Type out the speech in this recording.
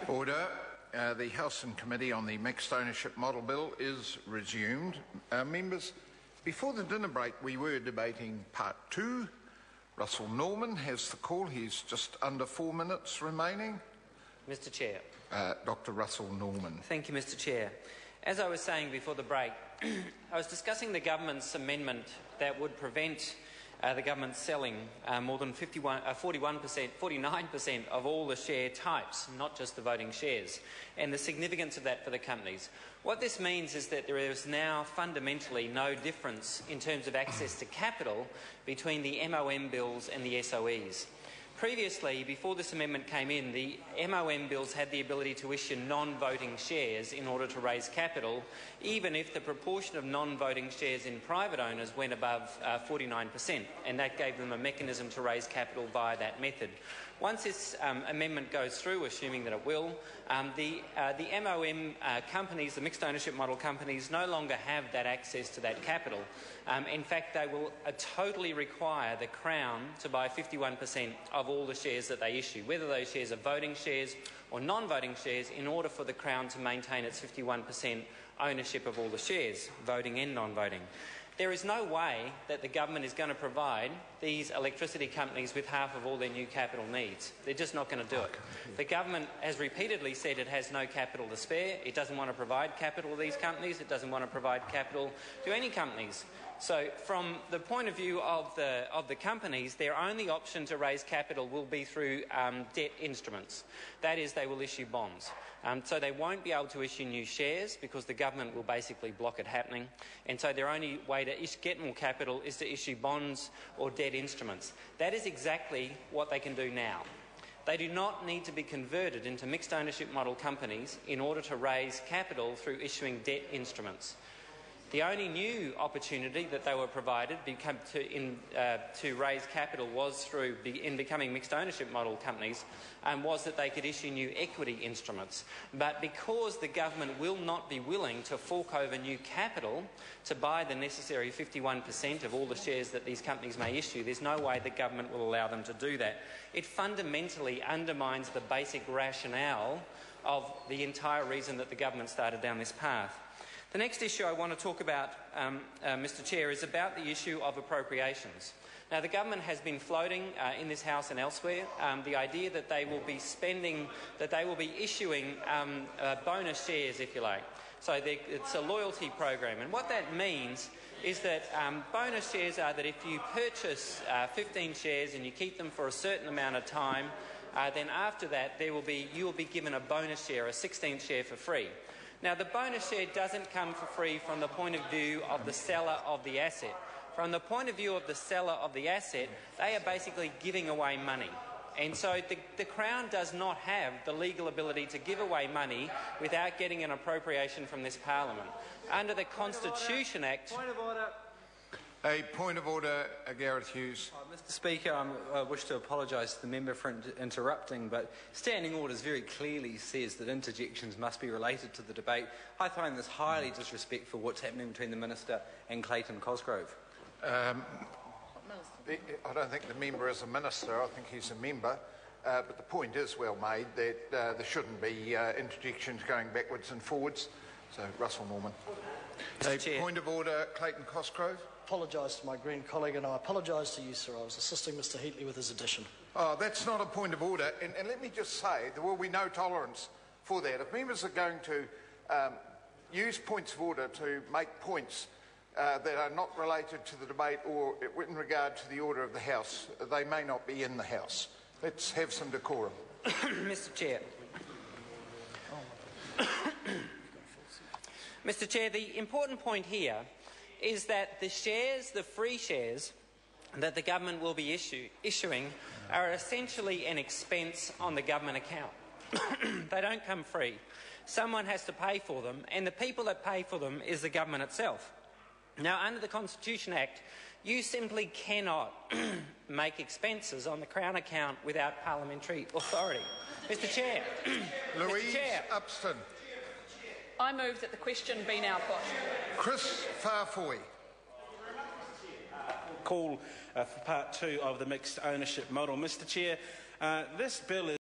Order. The House and Committee on the Mixed Ownership Model Bill is resumed. Members, before the dinner break we were debating Part 2. Russell Norman has the call. He's just under 4 minutes remaining. Mr Chair. Dr Russell Norman. Thank you, Mr Chair. As I was saying before the break, I was discussing the government's amendment that would prevent the government selling more than 49% of all the share types, not just the voting shares, and the significance of that for the companies. What this means is that there is now fundamentally no difference in terms of access to capital between the MOM bills and the SOEs. Previously, before this amendment came in, the MOM bills had the ability to issue non-voting shares in order to raise capital, even if the proportion of non-voting shares in private owners went above 49%, and that gave them a mechanism to raise capital via that method. Once this amendment goes through, assuming that it will, the MOM companies, the mixed ownership model companies, no longer have that access to that capital. In fact, they will totally require the Crown to buy 51% of all the shares that they issue, whether those shares are voting shares or non-voting shares, in order for the Crown to maintain its 51% ownership of all the shares, voting and non-voting. There is no way that the government is going to provide these electricity companies with half of all their new capital needs. They're just not going to do it. The government has repeatedly said it has no capital to spare. It doesn't want to provide capital to these companies. It doesn't want to provide capital to any companies. So from the point of view of the companies, their only option to raise capital will be through debt instruments. That is, they will issue bonds. So they won't be able to issue new shares because the government will basically block it happening. And so their only way to get more capital is to issue bonds or debt instruments. That is exactly what they can do now. They do not need to be converted into mixed ownership model companies in order to raise capital through issuing debt instruments. The only new opportunity that they were provided to raise capital was through in becoming mixed ownership model companies, was that they could issue new equity instruments. But because the government will not be willing to fork over new capital to buy the necessary 51% of all the shares that these companies may issue, there's no way the government will allow them to do that. It fundamentally undermines the basic rationale of the entire reason that the government started down this path. The next issue I want to talk about, Mr Chair, is about the issue of appropriations. Now, the government has been floating in this House and elsewhere the idea that they will be issuing bonus shares, if you like. So it's a loyalty program, and what that means is that bonus shares are that if you purchase 15 shares and you keep them for a certain amount of time, then after that you will be given a bonus share, a 16th share for free. Now, the bonus share doesn't come for free from the point of view of the seller of the asset. From the point of view of the seller of the asset, they are basically giving away money. And so the Crown does not have the legal ability to give away money without getting an appropriation from this Parliament. Under the Constitution Act... Point of order. A point of order, Gareth Hughes. Mr Speaker, I wish to apologise to the member for interrupting, but Standing Orders very clearly says that interjections must be related to the debate. I find this highly disrespectful, what's happening between the Minister and Clayton Cosgrove. I don't think the member is a minister, I think he's a member, but the point is well made that there shouldn't be interjections going backwards and forwards. So, Russell Norman. A point of order, Clayton Cosgrove. Apologise to my Green colleague, and I apologise to you, sir. I was assisting Mr Heatley with his addition. Oh, that's not a point of order. And let me just say, there will be no tolerance for that. If members are going to use points of order to make points that are not related to the debate or in regard to the order of the House, they may not be in the House. Let's have some decorum. Mr Chair. Mr Chair, the important point here is that the shares, the free shares that the government will be issuing are essentially an expense on the government account. They don't come free. Someone has to pay for them, and the people that pay for them is the government itself. Now, under the Constitution Act, you simply cannot make expenses on the Crown account without parliamentary authority. Mr Chair. Louise Mr Chair. Upston. I move that the question be now put. Chris Farfoy. Call for part 2 of the mixed ownership model. Mr Chair, this bill is